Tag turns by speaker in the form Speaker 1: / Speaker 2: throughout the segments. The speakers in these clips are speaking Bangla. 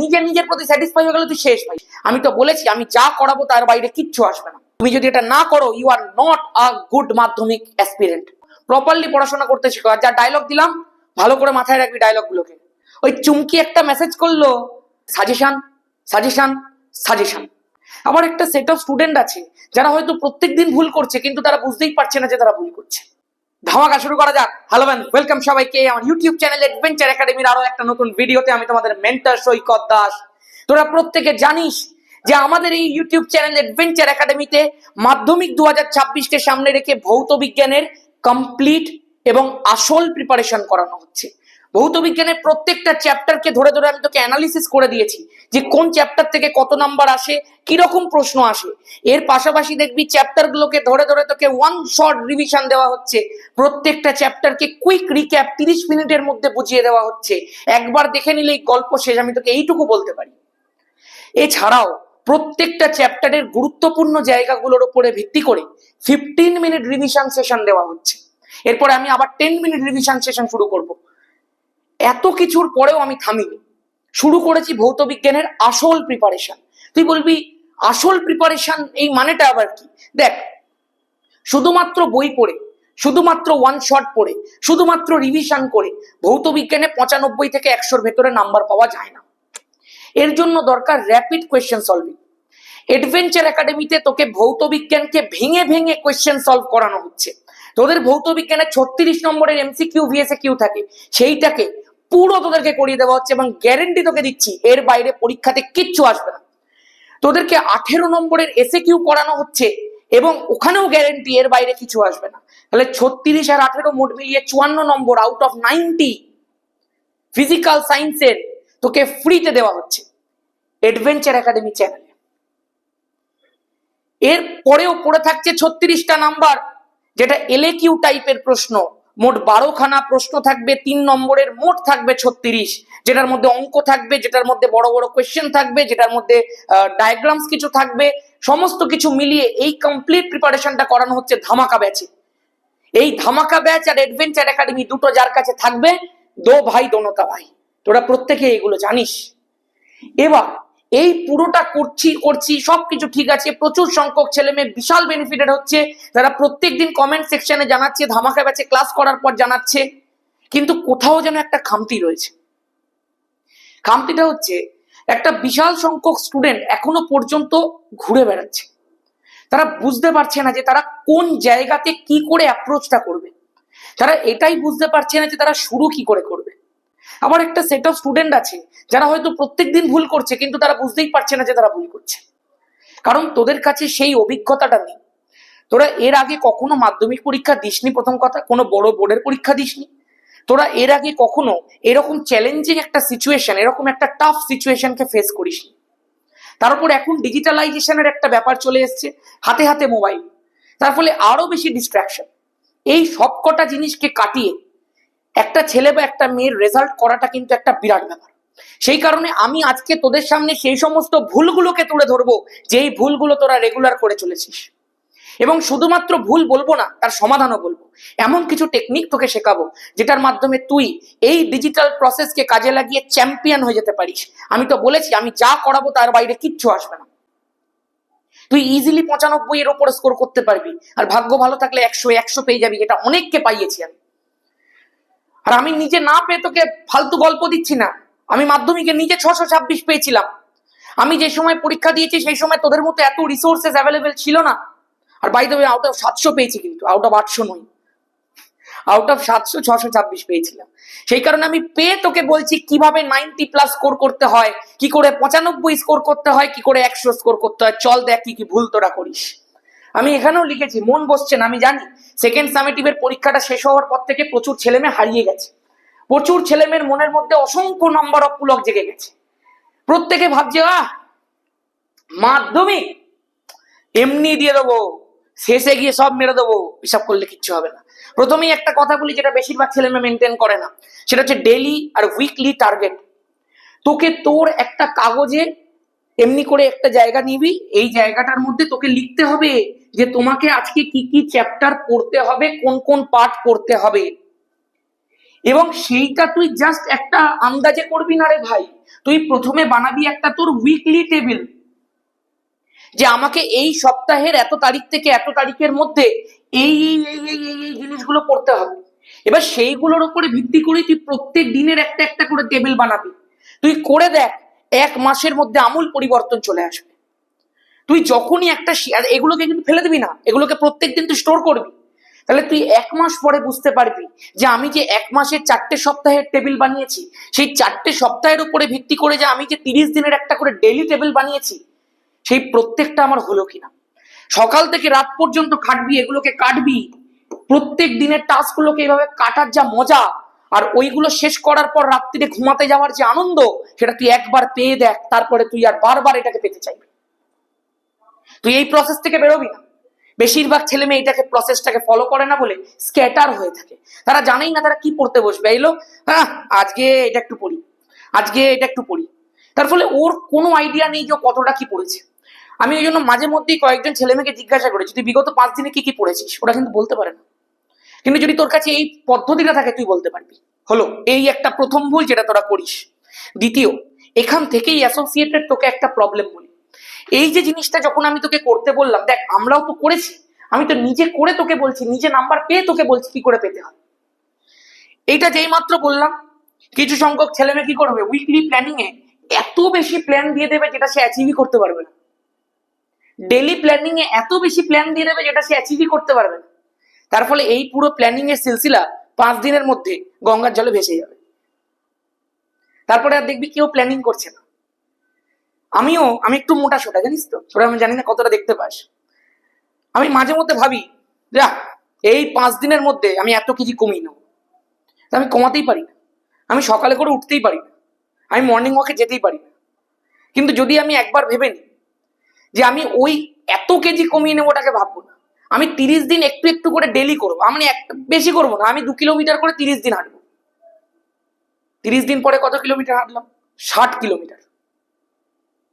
Speaker 1: নিজের প্রতি স্যাটিসফাই হয়ে গেলে তুই শেষ ভাই। আমি তো বলেছি আমি যা করাবো তার বাইরে কিচ্ছু আসবে না। তুমি যদি এটা না করো you are not a good Madhyamik aspirant. Properly পড়াশোনা করতে শিখো। আর যা ডায়লগ দিলাম ভালো করে মাথায় রাখবি ডায়লগ গুলোকে। ওই চুমকি একটা মেসেজ করলো সাজেশন সাজেশন সাজেশন। আবার একটা সেট অফ স্টুডেন্ট আছে যারা হয়তো প্রত্যেকদিন ভুল করছে কিন্তু তারা বুঝতেই পারছে না যে তারা ভুল করছে। ধামাকা শুরু করা যাক। হ্যালো ম্যান, ওয়েলকাম সবাইকে আমার ইউটিউব চ্যানেল অ্যাডভেঞ্চার একাডেমির আরো একটা নতুন ভিডিওতে। আমি তোমাদের মেন্টর সৈকত দাস। তোরা প্রত্যেকে জানিস যে আমাদের এই ইউটিউব চ্যানেল অ্যাডভেঞ্চার একাডেমিতে মাধ্যমিক 2026কে সামনে রেখে ভৌত বিজ্ঞানের কমপ্লিট এবং আসল প্রিপারেশন করানো হচ্ছে। ভৌত বিজ্ঞানের প্রত্যেকটা চ্যাপ্টারকে ধরে ধরে আমি তোকে অ্যানালিসিস করে দিয়েছি যে কোন চ্যাপ্টার থেকে কত নাম্বার আসে, কিরকম প্রশ্ন আসে। এর পাশাপাশি দেখবি চ্যাপ্টার গুলোকে ধরে ধরে তোকে ওয়ান শর্ট রিভিশন দেওয়া হচ্ছে। প্রত্যেকটা চ্যাপ্টারকে কুইক রিক্যাপ 30 মিনিটের মধ্যে বুঝিয়ে দেওয়া হচ্ছে। একবার দেখে নিলেই গল্প শেষ, আমি তোকে এইটুকু বলতে পারি। এছাড়াও প্রত্যেকটা চ্যাপ্টারের গুরুত্বপূর্ণ জায়গাগুলোর উপরে ভিত্তি করে 15 মিনিট রিভিশন সেশন দেওয়া হচ্ছে। এরপরে আমি আবার 10 মিনিট রিভিশন সেশন শুরু করব। এত কিছুর পরেও আমি থামিনি, শুরু করেছি ভৌত বিজ্ঞানের আসল প্রিপারেশন। তুই বলবি আসল প্রিপারেশন এই মানেটা আবার কি? দেখ, শুধুমাত্র বই পড়ে, শুধুমাত্র ওয়ান শট পড়ে, শুধুমাত্র রিভিশন করে ভৌত বিজ্ঞানে 95 থেকে 100-র ভেতরে নাম্বার পাওয়া যায় না। এর জন্য দরকার র্যাপিড কোয়েশ্চেন সলভিং। অ্যাডভেঞ্চার একাডেমিতে তোকে ভৌত বিজ্ঞানকে ভেঙে ভেঙে কোয়েশ্চেন সলভ করানো হচ্ছে। তোদের ভৌত বিজ্ঞানে 36 নম্বরের এমসিকিউ ভিএসএ কিউ থাকে, সেইটাকে পুরো তোদেরকে করিয়ে দেওয়া হচ্ছে এবং গ্যারেন্টি তোকে দিচ্ছি এর বাইরে পরীক্ষাতে কিচ্ছু আসবে না। তোদেরকে 18 নম্বরের এসএ কিউ করানো হচ্ছে এবং ওখানেও গ্যারেন্টি এর বাইরে কিছু আসবে না। তাহলে 36 আর 18 মোট মিলিয়ে 54 নম্বর আউট অফ 90 ফিজিক্যাল সায়েন্সের তোকে ফ্রিতে দেওয়া হচ্ছে অ্যাডভেঞ্চার একাডেমি চ্যানেলে। এর পরেও পড়ে থাকছে 36টা নাম্বার, যেটা এলএকিউ টাইপের প্রশ্ন। মোট 12খানা প্রশ্ন থাকবে, 3 নম্বরের, মোট থাকবে 36, যেটার মধ্যে অঙ্ক থাকবে, যেটার মধ্যে বড় বড় কোয়েশ্চেন থাকবে, যেটার মধ্যে ডায়াগ্রামস কিছু থাকবে। সমস্ত কিছু মিলিয়ে এই কমপ্লিট প্রিপারেশনটা করানো হচ্ছে ধামাকা ব্যাচে। এই ধামাকা ব্যাচ আর অ্যাডভেঞ্চার একাডেমি দুটো যার কাছে থাকবে, দো ভাই দোনোটা ভাই। তোরা প্রত্যেকে এগুলো জানিস। এবার এই পুরোটা করছি সবকিছু ঠিক আছে, প্রচুর সংখ্যক ছেলে মেয়ে বিশাল বেনিফিটেড হচ্ছে, তারা প্রত্যেকদিন কমেন্ট সেকশনে জানাচ্ছে, ধামাকা ব্যাচে ক্লাস করার পর জানাচ্ছে। কিন্তু কোথাও যেন একটা খামতি রয়েছে। খামতিটা হচ্ছে একটা বিশাল সংখ্যক স্টুডেন্ট এখনো পর্যন্ত ঘুরে বেড়াচ্ছে। তারা বুঝতে পারছে না যে তারা কোন জায়গাতে কি করে অ্যাপ্রোচটা করবে। তারা এটাই বুঝতে পারছে না যে তারা শুরু কি করে করবে। আবার একটা সেট অফ স্টুডেন্ট আছে যারা হয়তো প্রত্যেকদিন ভুল করছে কিন্তু তারা বুঝতেই পারছে না যে তারা ভুল করছে, কারণ তোদের কাছে সেই অভিজ্ঞতাটা নেই। তোরা এর আগে কখনো মাধ্যমিক পরীক্ষা দিসনি, প্রথম কথা, কোনো বড় বোর্ডের পরীক্ষা দিসনি। তোরা এর আগে কখনো এরকম চ্যালেঞ্জিং একটা সিচুয়েশন, এরকম একটা টাফ সিচুয়েশনকে ফেস করিসনি। তার উপর এখন ডিজিটালাইজেশনের একটা ব্যাপার চলে এসছে, হাতে হাতে মোবাইল, তার ফলে আরো বেশি ডিস্ট্রাকশন। এই সবকটা জিনিসকে কাটিয়ে একটা ছেলে বা একটা মেয়ের রেজাল্ট করাটা কিন্তু একটা বিরাট ব্যাপার। সেই কারণে আমি আজকে তোদের সামনে সেই সমস্ত ভুলগুলোকে তুলে ধরবো যেই ভুলগুলো তোরা রেগুলার করে চলেছিস। এবং শুধুমাত্র ভুল বলবো না, তার সমাধানও বলবো। এমন কিছু টেকনিক তোকে শেখাবো যেটার মাধ্যমে তুই এই ডিজিটাল প্রসেসকে কাজে লাগিয়ে চ্যাম্পিয়ন হয়ে যেতে পারিস। আমি তো বলেছি আমি যা করাবো তার বাইরে কিচ্ছু আসবে না। তুই ইজিলি 95 এর ওপরে স্কোর করতে পারবি, আর ভাগ্য ভালো থাকলে 100 পেয়ে যাবি, এটা অনেককে পাইয়েছি আমি। আর আমি নিজে না পেয়ে তোকে ফালতু গল্প দিচ্ছি না। আমি মাধ্যমিকে নিজে 626 পেয়েছিলাম। আমি যে সময় পরীক্ষা দিয়েছি সেই সময় তোদের মতো এত রিসোর্সেস অ্যাভেলেবেল ছিল না। আর by the way out of 700 পেয়েছি, কিন্তু আউট অফ 800 নয়, আউট অফ 700 626 পেয়েছিলাম। সেই কারণে আমি পেয়ে তোকে বলছি কিভাবে 90+ স্কোর করতে হয়, কি করে 95 স্কোর করতে হয়, কি করে 100 স্কোর করতে হয়। চল দেখ কি কি ভুল তোরা করিস। আমি এখানেও লিখেছি, মন বসছে না আমি জানি। সেকেন্ড সামেটিভের পরীক্ষাটা শেষ হওয়ার পর থেকে প্রচুর ছেলেমেয়ে হারিয়ে গেছে। প্রচুর ছেলেমেয়ের মনের মধ্যে অসংখ্য নাম্বার অফ পুলক জেগে গেছে। প্রত্যেকে ভাবছে মাধ্যমিক এমনি দিয়ে দেবো, শেষে গিয়ে সব মেরে দেবো, হিসাব করলে কিচ্ছু হবে না। প্রথমেই একটা কথা বলি যেটা বেশিরভাগ ছেলেমেয়ে মেনটেন করে না, সেটা হচ্ছে ডেইলি আর উইকলি টার্গেট। তোকে তোর একটা কাগজে এমনি করে একটা জায়গা নিবি, এই জায়গাটার মধ্যে তোকে লিখতে হবে যে তোমাকে আজকে কি কি চ্যাপ্টার পড়তে হবে, কোন কোন পার্ট পড়তে হবে। এবং সেইটা তুই জাস্ট একটা আন্দাজে করবি না রে ভাই, তুই প্রথমে বানাবি একটা তোর উইকলি টেবিল, যে আমাকে এই সপ্তাহের এত তারিখ থেকে এত তারিখের মধ্যে এই এই এই এই এই এই জিনিসগুলো করতে হবে। এবার সেইগুলোর উপরে ভিত্তি করে তুই প্রত্যেক দিনের একটা একটা করে টেবিল বানাবি। তুই করে দেখ, 1 মাসের মধ্যে আমূল পরিবর্তন চলে আসবে। তুই যখনই একটা এগুলোকে কিন্তু ফেলে দিবি না, এগুলোকে প্রত্যেকদিন তুই স্টোর করবি। তাহলে তুই 1 মাস পরে বুঝতে পারবি যে আমি যে 1 মাসের 4টে সপ্তাহের টেবিল বানিয়েছি, সেই 4টে সপ্তাহের উপরে ভিত্তি করে যে আমি যে 30 দিনের একটা করে ডেইলি টেবিল বানিয়েছি, সেই প্রত্যেকটা আমার হলো কিনা। সকাল থেকে রাত পর্যন্ত খাটবি, এগুলোকে কাটবি, প্রত্যেক দিনের টাস্ক গুলোকে এইভাবে কাটার যা মজা, আর ওইগুলো শেষ করার পর রাত্রিরে ঘুমাতে যাওয়ার যে আনন্দ, সেটা তুই একবার পেয়ে দেখ, তারপরে তুই আর বারবার এটাকে পেতে চাইবি। তুই এই প্রসেস থেকে বেরোবি না। বেশিরভাগ ছেলে মেয়ে এটাকে প্রসেসটাকে ফলো করে না বলে স্ক্যাটার হয়ে থাকে। তারা জানেই না তারা কি পড়তে বসবে। এলো, হ্যাঁ আজকে এটা একটু পড়ি, আজকে এটা একটু পড়ি, তার ফলে ওর কোনো আইডিয়া নেই যে কতটা কি পড়েছে। আমি ওই জন্য মাঝে মধ্যেই কয়েকজন ছেলে মেয়েকে জিজ্ঞাসা করেছি, তুই বিগত 5 দিনে কি কি পড়েছিস? ওরা কিন্তু বলতে পারে না। কিন্তু যদি তোর কাছে এই পদ্ধতিটা থাকে তুই বলতে পারবি। হলো এই একটা প্রথম ভুল যেটা তোরা করিস। দ্বিতীয়, এখান থেকেই অ্যাসোসিয়েটেড তোকে একটা প্রবলেম বলি। এই যে জিনিসটা যখন আমি তোকে করতে বললাম, দেখ আমরাও তো করেছি, আমি তো নিজে করে তোকে বলছি, নিজে নাম্বার পেয়ে তোকে বলছি কি করে পেতে হয়। এইটা যেই মাত্র বললাম, কিছু সংখ্যক ছেলে মেয়ে কি করবে, উইকলি প্ল্যানিং এ এত বেশি প্ল্যান দিয়ে দেবে যেটা সে অ্যাচিভই করতে পারবে না। ডেইলি প্ল্যানিং এ এত বেশি প্ল্যান দিয়ে দেবে যেটা সে অ্যাচিভই করতে পারবে না। তার ফলে এই পুরো প্ল্যানিং এর সিলসিলা 5 দিনের মধ্যে গঙ্গার জলে ভেসে যাবে। তারপরে আর দেখবি কেউ প্ল্যানিং করছে না। আমি একটু মোটা সোটা, জানিস তো, তোরা আমি জানি না কতটা দেখতে পাস। আমি মাঝে মধ্যে ভাবি, যা এই 5 দিনের মধ্যে আমি এত কেজি কমিয়ে নেবো। আমি কমাতেই পারি না, আমি সকালে করে উঠতেই পারি না, আমি মর্নিং ওয়াকে যেতেই পারি না। কিন্তু যদি আমি একবার ভেবে নিই যে আমি ওই এত কেজি কমিয়ে নেবো, ওটাকে ভাববো না, আমি 30 দিন একটু একটু করে ডেলি করবো। আমি বেশি করবো না, আমি 2 কিলোমিটার করে 30 দিন হাঁটবো। 30 দিন পরে কত কিলোমিটার হাঁটলাম? 60 কিলোমিটার।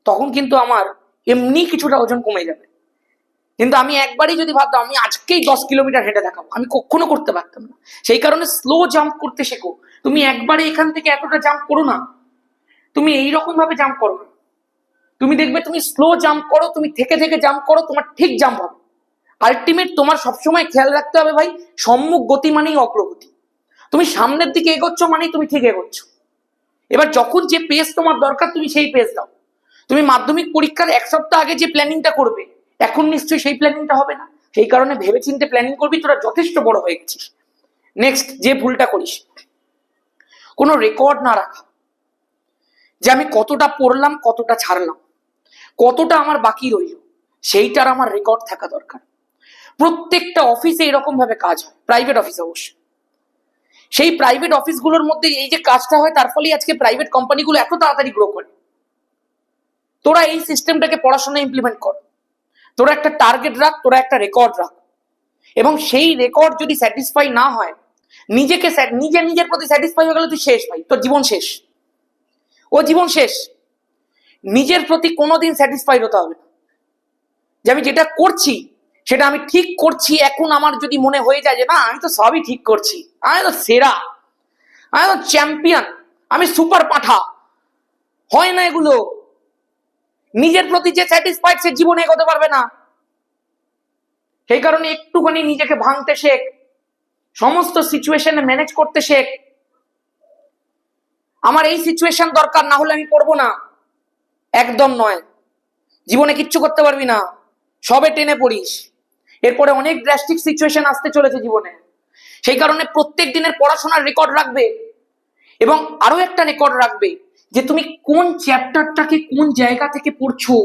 Speaker 1: তখন কিন্তু আমার এমনি কিছুটা ওজন কমে যাবে। কিন্তু আমি একবারই যদি ভাবতাম আমি আজকেই 10 কিলোমিটার হেঁটে দেখাবো, আমি কখনো করতে পারতাম না। সেই কারণে স্লো জাম্প করতে শেখো। তুমি একবারে এখান থেকে এতটা জাম্প করো না, তুমি এইরকম ভাবে জাম্প করো না। তুমি দেখবে তুমি স্লো জাম্প করো, তুমি থেকে থেকে জাম্প করো, তোমার ঠিক জাম্প হবে। আলটিমেট তোমার সবসময় খেয়াল রাখতে হবে ভাই, সম্মুখ গতি মানেই অগ্রগতি। তুমি সামনের দিকে এগোচ্ছ মানেই তুমি ঠিক এগোচ্ছ। এবার যখন যে পেস তোমার দরকার তুমি সেই পেস দাও। তুমি মাধ্যমিক পরীক্ষার 1 সপ্তাহ আগে যে প্ল্যানিংটা করবে, এখন নিশ্চয়ই সেই প্ল্যানিংটা হবে না। সেই কারণে ভেবেচিন্তে প্ল্যানিং করবি, তোরা যথেষ্ট বড় হয়ে গেছিস। নেক্সট যে ভুলটা করিস, কোনো রেকর্ড না রাখা, যে আমি কতটা পড়লাম, কতটা ছাড়লাম, কতটা আমার বাকি রইল, সেইটার আমার রেকর্ড থাকা দরকার। প্রত্যেকটা অফিসে এরকম ভাবে কাজ হয়, প্রাইভেট অফিস অবশ্য। সেই প্রাইভেট অফিসগুলোর মধ্যে এই যে কাজটা হয়, তার ফলেই আজকে প্রাইভেট কোম্পানিগুলো এত তাড়াতাড়ি গ্রো করে। তোরা এই সিস্টেমটাকে পড়াশোনা ইমপ্লিমেন্ট কর। তোরা একটা টার্গেট রাখ, তোরা একটা রেকর্ড রাখ, এবং সেই রেকর্ড যদি স্যাটিসফাই না হয়, নিজের প্রতি স্যাটিসফাই হয়ে গেলে তুই শেষ ভাই, তোর জীবন শেষ। ও জীবন শেষ। নিজের প্রতি কোনোদিন স্যাটিসফাইড হতে হবে না, যে আমি যেটা করছি সেটা আমি ঠিক করছি। এখন আমার যদি মনে হয়ে যায় যে না আমি তো সবই ঠিক করছি, আমি তো সেরা, আমি তো চ্যাম্পিয়ন, আমি সুপার পাঠা, হয় না এগুলো। নিজের প্রতি যে স্যাটিসফাইড সে জীবনে এগোতে পারবে না। সেই কারণে একটুখানি নিজেকে ভাঙতে শেখ, সমস্ত সিচুয়েশনে ম্যানেজ করতে শেখ। আমার এই সিচুয়েশন দরকার, না হলে আমি পড়বো না, একদম নয়। জীবনে কিচ্ছু করতে পারবি না, সবে টেনে পড়িস। এরপরে অনেক ড্রাস্টিক সিচুয়েশন আসতে চলেছে জীবনে। সেই কারণে প্রত্যেক দিনের পড়াশোনার রেকর্ড রাখবে, এবং আরো একটা রেকর্ড রাখবে যে তুমি কোন চ্যাপ্টারটাকে কোন জায়গা থেকে পড়ছো।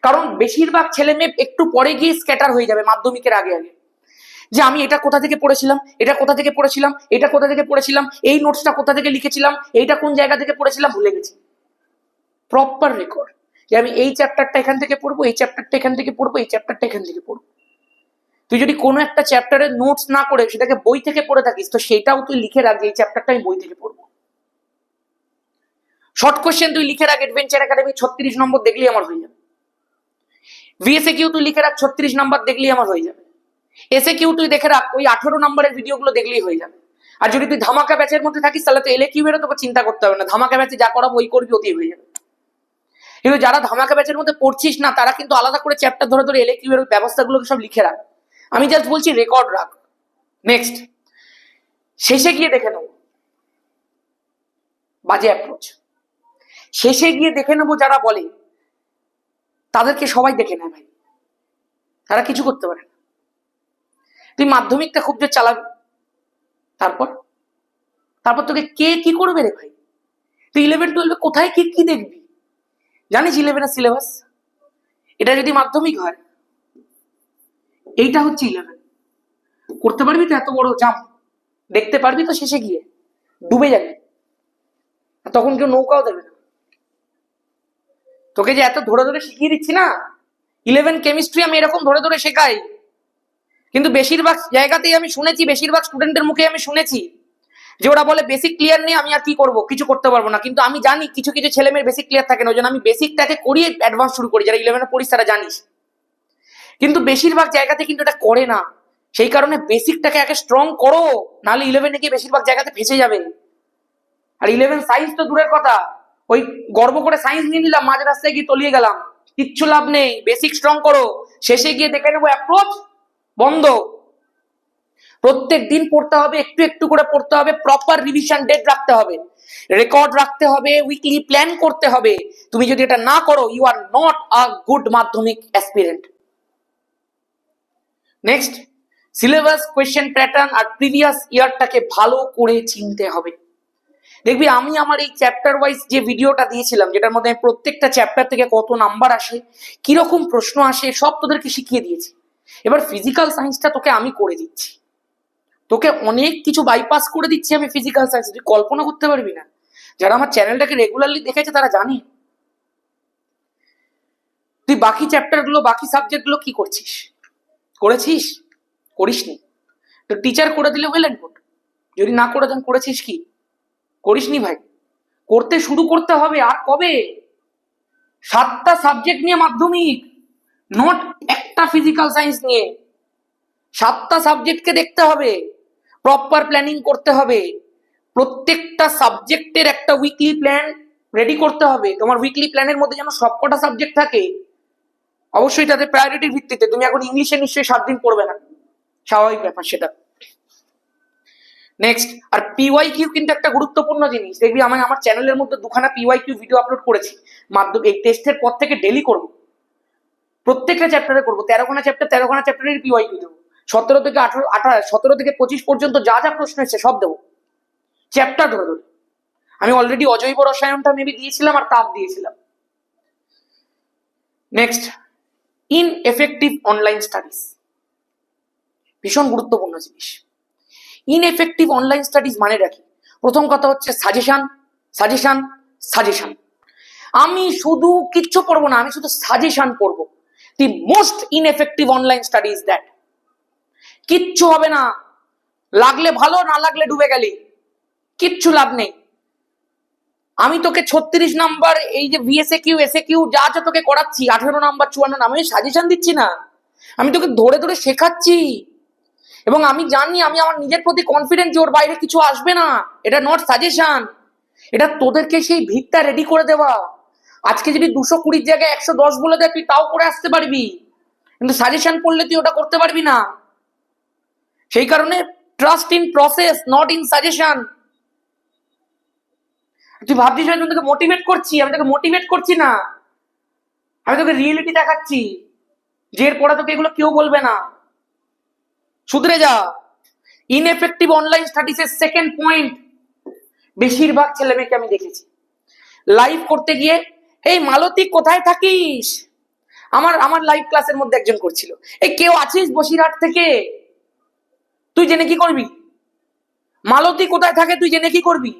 Speaker 1: কারণ বেশিরভাগ ছেলে মেয়ে একটু পরে গিয়ে স্ক্যাটার হয়ে যাবে মাধ্যমিকের আগে আগে, যে আমি এটা কোথা থেকে পড়েছিলাম, এটা কোথা থেকে পড়েছিলাম, এটা কোথা থেকে পড়েছিলাম, এই নোটসটা কোথা থেকে লিখেছিলাম, এইটা কোন জায়গা থেকে পড়েছিলাম ভুলে গেছি। প্রপার রেকর্ড, যে আমি এই চ্যাপ্টারটা এখান থেকে পড়বো, এই চ্যাপ্টারটা এখান থেকে পড়বো, এই চ্যাপ্টারটা এখান থেকে পড়বো। তুই যদি কোনো একটা চ্যাপ্টারের নোটস না করে সেটাকে বই থেকে পড়ে থাকিস, তো সেটাও তুই লিখে রাখ, এই চ্যাপ্টারটা আমি বই থেকে পড়বো। শর্ট কোশ্চেন তুই লিখে রাখ, অ্যাডভেঞ্চার একাডেমি 36 নম্বর দেখলেই আমার হয়ে যাবে। ভিএসএ কিউ তুই লিখে রাখ, 36 নাম্বার দেখলেই আমার হয়ে যাবে। এসে কিউ তুই দেখে রাখ, ওই 18 নম্বরের ভিডিওগুলো দেখলেই হয়ে যাবে। আর যদি তুই ধামাকা ব্যাচের মধ্যে থাকিস তাহলে তো এলএকিউ এর তোকে চিন্তা করতে হবে না, ধামাকা ব্যাচে যা করাবো ওই করবি, ওতেই হয়ে যাবে। কিন্তু যারা ধামাকা ব্যাচের মধ্যে পড়ছিস না, তারা কিন্তু আলাদা করে চ্যাপ্টার ধরে ধরে এলএকিউ এর ব্যবস্থাগুলোকে সব লিখে রাখ। আমি জাস্ট বলছি রেকর্ড রাখ। নেক্সট, শেষে গিয়ে দেখে নেবো বাজে অ্যাপ্রোচ। শেষে গিয়ে দেখে নেবো যারা বলে, তাদেরকে সবাই দেখে নেয় ভাই, তারা কিছু করতে পারে না। তুই মাধ্যমিকটা খুব জোর চালাবি, তারপর তোকে কে কি করবে রে ভাই? তুই 11-12 কোথায় কে কি দেখবি? জানিস 11 সিলেবাস? এটা যদি মাধ্যমিক হয়, এইটা হচ্ছে 11। করতে পারবি তো এত বড় জাম্প? দেখতে পারবি তো শেষে গিয়ে? ডুবে যাবে, তখন কেউ নৌকাও দেবে না। তোকে যে এত ধরে ধরে শিখিয়ে দিচ্ছি না, 11 কেমিস্ট্রি আমি এরকম ধরে ধরে শেখাই, কিন্তু বেশিরভাগ জায়গাতেই আমি শুনেছি, বেশিরভাগ স্টুডেন্টের মুখে আমি শুনেছি যে ওরা বলে বেসিক ক্লিয়ার নেই, আমি আর কি করবো, কিছু করতে পারবো না। কিন্তু আমি জানি কিছু কিছু ছেলে মেয়ের বেসিক ক্লিয়ার থাকে না, ওই জন্য আমি বেসিকটাকে করিয়ে অ্যাডভান্স শুরু করি। যারা 11 পড়িস তারা জানিস, কিন্তু বেশিরভাগ জায়গাতে কিন্তু এটা করে না। সেই কারণে বেসিকটাকে আগে স্ট্রং করো, নাহলে 11 গিয়ে বেশিরভাগ জায়গাতে ফেসে যাবে। আর 11 সায়েন্স তো দূরের কথা, ওই গর্ব করে সায়েন্স নিয়ে নিলাম, মাঝ রাস্তায় গিয়ে তলিয়ে গেলাম, কিচ্ছু লাভ নেই। বেসিক স্ট্রং করো, শেষে গিয়ে দেখে নেবো অ্যাপ্রোচ বন্ধ। প্রত্যেক দিন পড়তে হবে, একটু একটু করে পড়তে হবে, প্রপার রিভিশন ডেট রাখতে হবে, রেকর্ড রাখতে হবে, উইকলি প্ল্যান করতে হবে। তুমি যদি এটা না করো, you are not a good Madhyamik aspirant. Next, syllabus, question pattern আর প্রিভিয়াস ইয়ারটাকে ভালো করে চিনতে হবে। দেখবি আমি আমার এই চ্যাপ্টার ওয়াইজ যে ভিডিওটা দিয়েছিলাম, যেটার মধ্যে আমি প্রত্যেকটা চ্যাপ্টার থেকে কত নাম্বার আসে, কিরকম প্রশ্ন আসে, সব তোদেরকে শিখিয়ে দিয়েছি। এবার ফিজিক্যাল সায়েন্সটা তোকে আমি করে দিচ্ছি, তোকে অনেক কিছু বাইপাস করে দিচ্ছি আমি ফিজিক্যাল সায়েন্স, তুই কল্পনা করতে পারবি না। যারা আমার চ্যানেলটাকে রেগুলারলি দেখেছে তারা জানে। তুই বাকি চ্যাপ্টারগুলো, বাকি সাবজেক্টগুলো কি করছিস? করেছিস? করিসনি? তো টিচার করে দিলে ওয়েল এন্ড গুড, যদি না করে দেন করেছিস কি? করিসনি ভাই। করতে শুরু করতে হবে। আর কবে? 7টা সাবজেক্ট নিয়ে মাধ্যমিক, নট একটা ফিজিক্যাল সায়েন্স নিয়ে। 7টা সাবজেক্টকে দেখতে হবে, প্রপার প্ল্যানিং করতে হবে, প্রত্যেকটা সাবজেক্টের একটা উইকলি প্ল্যান রেডি করতে হবে। তোমার উইকলি প্ল্যানের মধ্যে যেন সবকটা সাবজেক্ট থাকে, অবশ্যই তাদের প্রায়োরিটির ভিত্তিতে। তুমি এখন ইংলিশে নিশ্চয়ই 7 দিন পড়বে না, স্বাভাবিক ব্যাপার সেটা। নেক্সট, আর পিওয়াইকিউ কিন্তু একটা গুরুত্বপূর্ণ জিনিস। দেখবি আমি আমার চ্যানেলের মধ্যে 2খানা পিওয়াইকিউ ভিডিও আপলোড করেছি, মাধ্যমিক এই টেস্টের পর থেকে ডেলি করব, প্রত্যেকটা চ্যাপ্টারে করবো। 13খানা চ্যাপ্টারের পিওয়াইকিউ দেবো। 17 থেকে 18, 17 থেকে 25 পর্যন্ত যা যা প্রশ্ন এসেছে সব দেবো, চ্যাপ্টার ধরে ধরে। আমি অলরেডি অজৈব রসায়নটা মেবি দিয়েছিলাম আর তাপ দিয়েছিলাম। নেক্সট, ইনএফেক্টিভ অনলাইন স্টাডিজ, ভীষণ গুরুত্বপূর্ণ জিনিস। ইনএফেক্টিভ অনলাইন স্টাডিজ মানে রাখি, প্রথম কথা হচ্ছে সাজেশন, সাজেশন, সাজেশন। আমি শুধু কিচ্ছু পড়বো না, আমি শুধু সাজেশন পড়বো। The most ineffective online studies that. কিচ্ছু হবে না, লাগলে ভালো, না লাগলে ডুবে গেলি, কিচ্ছু লাভ নেই। আমি তোকে 36 নাম্বার এই যে ভিএসএকিউ এসএকিউ যা যা তোকে করাচ্ছি, 18 নাম্বার 54 নাম্বার, আমি সাজেশন দিচ্ছি না, আমি তোকে ধরে ধরে শেখাচ্ছি। এবং আমি জানি, আমি আমার নিজের প্রতি কনফিডেন্ট যে ওর বাইরে কিছু আসবে না। এটা নট সাজেশন, এটা তোদেরকে সেই ভিতটা রেডি করে দেওয়া। আজকে যদি 220 জায়গায় 110 বলে দেয়, তুই তাও করে আসতে পারবি, কিন্তু সাজেশন পড়লে তুই ওটা করতে পারবি না। সেই কারণে trust in process, not in suggestion. তুই ভাবছিস আমি তোকে মোটিভেট করছি, আমি তোকে মোটিভেট করছি না, আমি তোকে রিয়েলিটি দেখাচ্ছি যে এরপরে তোকে এগুলো কেউ বলবে না, শুধরে যা। ইনএফেক্টিভ অনলাইন স্টাডিজ এর সেকেন্ড পয়েন্ট, বেশিরভাগ ছেলে মেয়েকে আমি দেখেছি লাইভ করতে গিয়ে, এই মালতী কোথায় থাকিস? আমার লাইভ ক্লাসের মধ্যে একজন করছিল, এই কেউ আছিস বসিরহাট থেকে? তুই জেনে কি করবি? মালতী কোথায় থাকে তুই জেনে কি করবি?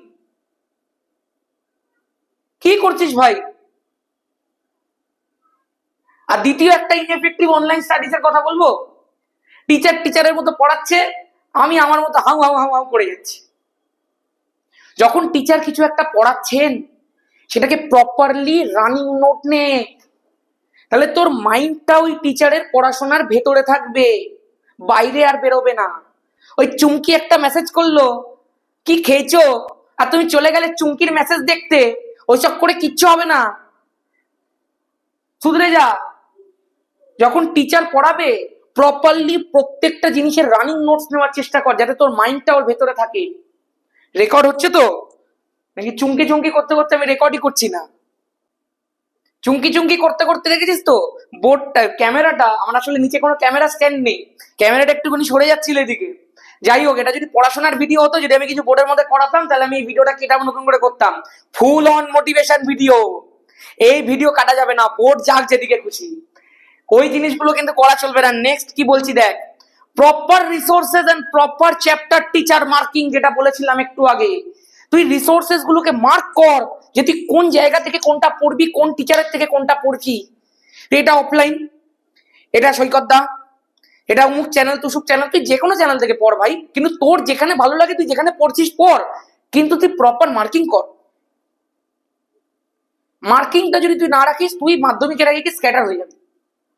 Speaker 1: কি করছিস ভাই? আর দ্বিতীয় একটা ইনএফেক্টিভ অনলাইন স্টাডিজ এর কথা বলবো, টিচারের মতো পড়াচ্ছে, আমি আমার মতো হাউ হাউ হাউ হাউ করে যাচ্ছি। যখন টিচার কিছু একটা পড়াচ্ছেন, সেটাকে প্রপারলি রানিং নোট নে, তাহলে তোর মাইন্ডটা ওই টিচারের পড়াশোনার ভেতরে থাকবে, বাইরে আর বেরোবে না। ওই চুমকি একটা মেসেজ করলো, কি খেয়েছো, আর তুমি চলে গেলে চুমকির মেসেজ দেখতে, ওইসব করে কিচ্ছু হবে না। শুধরে যা। যখন টিচার পড়াবে প্রপারলি প্রত্যেকটা জিনিসের রানিং নোটস নেওয়ার চেষ্টা কর, যাতে তোর মাইন্ডটা ওর ভেতরে থাকে। রেকর্ড হচ্ছে তো নাকি চুমকি চুমকি করতে করতে আমি রেকর্ডই করছি না? চুমকি চুমকি করতে করতে দেখেছিস তো বোর্ডটা, ক্যামেরাটা আমার আসলে নিচে কোনো ক্যামেরা স্ট্যান্ড নেই, ক্যামেরাটা একটুখানি সরে যাচ্ছিল এদিকে। যাই হোক, এটা যদি পড়াশোনার ভিডিও হতো, যদি আমি কিছু বোর্ডের মধ্যে করাতাম, তাহলে আমি এই ভিডিওটা কেটে নতুন করে করতাম। Full on motivation video. এই ভিডিও কাটা যাবে না, বোর্ড যাক যেদিকে খুশি। ওই জিনিসগুলো কিন্তু করা চলবে না। নেক্সট কি বলছি দেখ, proper resources and proper chapter teacher marking, যেটা বলেছিলাম একটু আগে। তুই রিসোর্সেস গুলোকে মার্ক কর, যে তুই কোন জায়গা থেকে কোনটা পড়বি, কোন টিচারের থেকে কোনটা পড়ছি। এটা অফলাইন, এটা সৈকত দা, এটা অমুক চ্যানেল তুসুক চ্যানেল, তুই যে কোনো চ্যানেল থেকে পড় ভাই, কিন্তু তোর যেখানে ভালো লাগে তুই যেখানে পড়ছিস পড়, কিন্তু তুই প্রপার মার্কিং কর। মার্কিংটা যদি তুই না রাখিস, তুই মাধ্যমিকের আগে কি স্ক্যাটার হয়ে যাবে।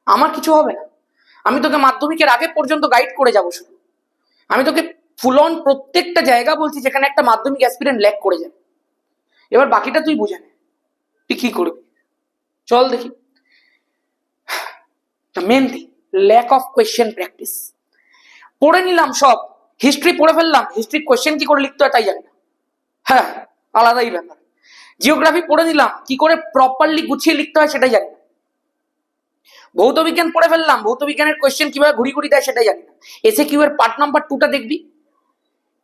Speaker 1: আমার কিছু হবে না, আমি তোকে মাধ্যমিকের আগে পর্যন্ত গাইড করে যাবো। শুধু আমি তোকে ফুল অন প্রত্যেকটা জায়গা বলছি যেখানে একটা মাধ্যমিক অ্যাসপিরেন্ট ল্যাক করে যায়। এবার বাকিটা তুই বুঝে নে তুই কি করবি। চল দেখি। Main thing, lack of question practice. পড়ে নিলাম সব, হিস্ট্রি পড়ে ফেললাম, হিস্ট্রির কোয়েশ্চেন কি করে লিখতে হয় তাই জানি না। হ্যাঁ, আলাদাই ব্যাপার। জিওগ্রাফি পড়ে নিলাম, কি করে প্রপারলি গুছিয়ে লিখতে হয় সেটাই জানি না। ভৌত বিজ্ঞান পড়ে ফেললাম, ভৌত বিজ্ঞানের কোয়েশ্চেন কিভাবে ঘুরি ঘুরি দেয় সেটাই জানি না। এসে কিউ এর পার্ট নাম্বার 2টা দেখবি,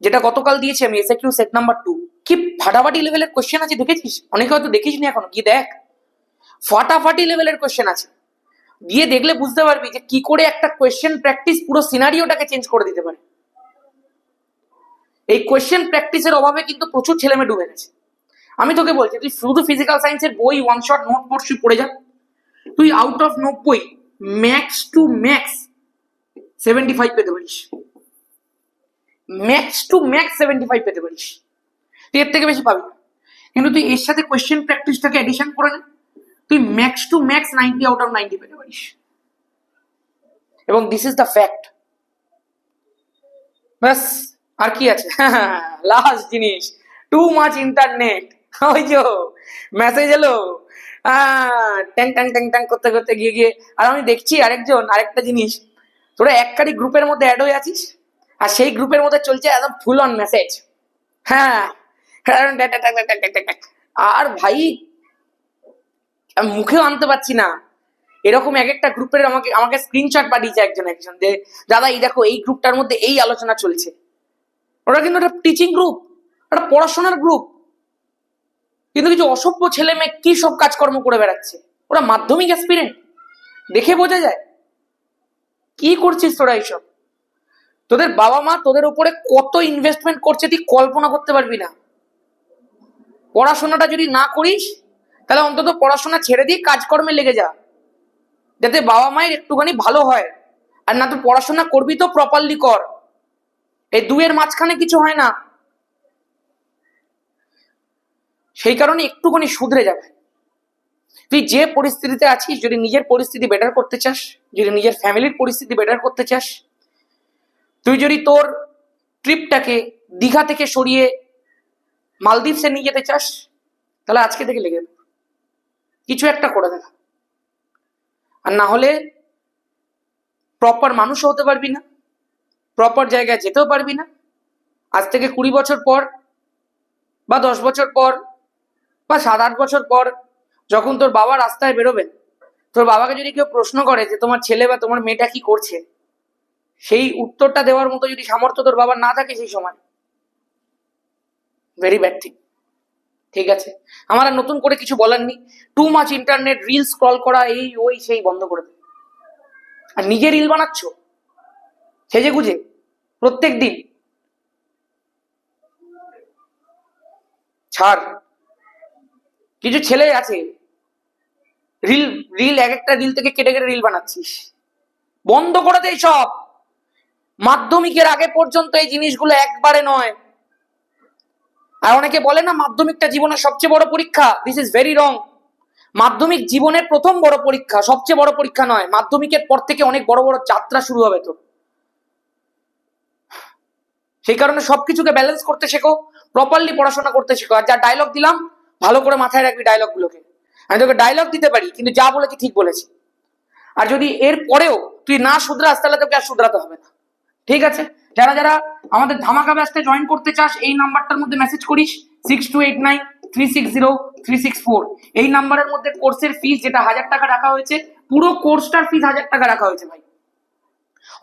Speaker 1: যেটা গতকাল দিয়েছি আমি, এসে কিউ সেট নাম্বার 2, কি ফাটাফাটি লেভেলের কোয়েশ্চেন আছে, দেখেছিস? অনেকে হয়তো দেখিসনি এখনো, কি দেখ, ফাটাফাটি লেভেলের কোয়েশ্চেন আছে। দিয়ে দেখলে বুঝতে পারবি যে কি করে একটা কোয়েশ্চেন প্র্যাকটিস পুরো সিনারিওটাকে চেঞ্জ করে দিতে পারে। এই কোয়েশ্চেন প্র্যাকটিসের অভাবে কিন্তু প্রচুর ছেলেমেয়ে ডুবে গেছে। আমি তোকে বলছি, তুই শুধু ফিজিক্যাল সায়েন্সের বই ওয়ান শট নোট পড়ছি পড়ে যা, তুই out of 90 max to max 75 পেতে পারিস। ম্যাক্স টু ম্যাক্স 75 পেতে পারিস, তুই এর থেকে বেশি পাবি না। কিন্তু তুই এর সাথে কোয়েশ্চেন প্র্যাকটিসটাকে এডিশন করে নে, তুই max to max 90 out of 90 পেতে পারিস। এবং দিস ইজ দ্য ফ্যাক্ট। ব্যাস, আর কি আছে? লাস্ট জিনিস, টু মাচ ইন্টারনেট। ওই যে মেসেজ এলো, ট্যাং ট্যাং ট্যাং ট্যাং করতে করতে গিয়ে গিয়ে, আর আমি দেখছি আরেকটা জিনিস, তোরা একটারই গ্রুপের মধ্যে অ্যাড হয়ে আছিস, আর সেই গ্রুপের মধ্যে চলছে একদম ফুল অন মেসেজ। হ্যাঁ, আর ভাই আমি মুখেও আনতে পারছি না। এরকম এক একটা গ্রুপের আমাকে আমাকে স্ক্রিনশট পাঠিয়েছে একজন যে দাদা এই দেখো এই গ্রুপটার মধ্যে এই আলোচনা চলছে। ওরা কিন্তু একটা টিচিং গ্রুপ, একটা পড়াশোনার গ্রুপ, কিন্তু কিছু অসভ্য ছেলে মেয়ে কি সব কাজকর্ম করে বেড়াচ্ছে। ওরা মাধ্যমিক অ্যাসপিরেন্ট, দেখে বোঝা যায়। কি করছিস তোরা এইসব? তোদের বাবা মা তোদের উপরে কত ইনভেস্টমেন্ট করছে তুই কল্পনা করতে পারবি না। পড়াশোনাটা যদি না করিস, তাহলে অন্তত পড়াশোনা ছেড়ে দিয়ে কাজকর্মে লেগে যা, যাতে বাবা মায়ের একটুখানি ভালো হয়। আর না, তুই পড়াশোনা করবি তো প্রপারলি কর, এই দুয়ের মাঝখানে কিছু হয় না। সেই কারণে একটুখানি শুধরে যাবে। তুই যে পরিস্থিতিতে আছিস, যদি নিজের পরিস্থিতি বেটার করতে চাস, যদি নিজের ফ্যামিলির পরিস্থিতি বেটার করতে চাস, তুই যদি তোর ট্রিপটাকে দীঘা থেকে সরিয়ে মালদ্বীপসে নিয়ে যেতে চাস, তাহলে আজকে থেকে লেগে কিছু একটা করে দেখা। আর না হলে প্রপার মানুষও হতে পারবি না, প্রপার জায়গায় যেতেও পারবি না। আজ থেকে 20 বছর পর বা 10 বছর পর বা 7-8 বছর পর যখন তোর বাবা রাস্তায় বেরোবেন, তোর বাবাকে যদি কেউ প্রশ্ন করে যে তোমার ছেলে বা তোমার মেয়েটা কি করছে, সেই উত্তরটা দেওয়ার মতো যদি সামর্থ্য তোর বাবার না থাকে সেই সময়, ভেরি ব্যাড থিং। ঠিক আছে, আমার আর নতুন করে কিছু বলার নেই। Too much internet, reel scroll করা, এই ওই সেই বন্ধ করে দে। আর নিজে রিল বানাচ্ছ সেজে গুজে প্রত্যেক দিন, ছাড়। কিছু ছেলে আছে রিল রিল এক একটা রিল থেকে কেটে কেটে রিল বানাচ্ছিস, বন্ধ করে দে সব। মাধ্যমিকের আগে পর্যন্ত এই জিনিসগুলো একবারে নয়। আর অনেকে বলে না মাধ্যমিকটা জীবনের সবচেয়ে বড় পরীক্ষা, দিস ইজ ভেরি রং। মাধ্যমিক জীবনের প্রথম বড় পরীক্ষা, সবচেয়ে বড় পরীক্ষা নয়। মাধ্যমিকের পর থেকে অনেক বড় বড় যাত্রা শুরু হবে তোর। সেই কারণে সবকিছুকে ব্যালেন্স করতে শেখো। প্রপারলি পড়াশোনা করতে শেখো। আর যা ডায়লগ দিলাম ভালো করে মাথায় রাখবি ডায়লগ গুলোকে। আমি তোকে ডায়লগ দিতে পারি, কিন্তু যা বলেছি ঠিক বলেছি। আর যদি এর পরেও তুই না শুধরাস তাহলে তোকে আর শুধরাতে হবে না, ঠিক আছে? যারা যারা আমাদের ধামাকা ব্যাচে জয়েন করতে চাস এই নাম্বারটার মধ্যে মেসেজ করিস 6289360364। এই নাম্বারের মধ্যে কোর্সের ফিস যেটা 1000 টাকা রাখা হয়েছে, পুরো কোর্সটার ফিস 1000 টাকা রাখা হয়েছে ভাই।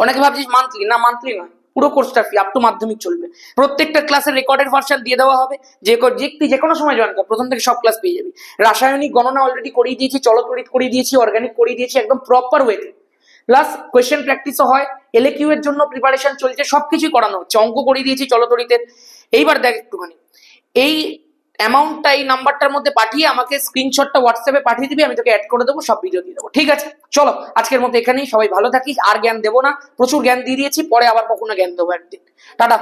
Speaker 1: অনেকে ভাবছিস মান্থলি, না মান্থলি নয়, পুরো কোর্সটার ফি আপ টু মাধ্যমিক চলবে। প্রত্যেকটা ক্লাসের রেকর্ডেড ভার্সন দিয়ে দেওয়া হবে, যে কোনো সময় জয়েন কর, প্রথম থেকে সব ক্লাস পেয়ে যাবি। রাসায়নিক গণনা অলরেডি করিয়ে দিয়েছি, চলতরিৎ করিয়ে দিয়েছি, অর্গানিক করিয়ে দিয়েছি, একদম প্রপার ওয়েতে। প্লাস কোয়েশ্চেন প্র্যাকটিসও হয়, এলএকিউ এর জন্য প্রিপারেশন চলছে, সবকিছুই করানো হচ্ছে, অঙ্ক করিয়ে দিয়েছি চলতরিতের। এইবার দেখ একটুখানি এই অ্যামাউন্টটা এই নাম্বারটার মধ্যে পাঠিয়ে আমাকে স্ক্রিনশটটা হোয়াটসঅ্যাপে পাঠিয়ে দিবি, আমি তোকে অ্যাড করে দেবো, সব ভিডিও দিয়ে দেবো, ঠিক আছে? চলো আজকের মতো এখানেই, সবাই ভালো থাকিস। আর জ্ঞান দেবো না, প্রচুর জ্ঞান দিয়ে দিয়েছি, পরে আবার কখনো জ্ঞান দেবো একদিন। টাটা।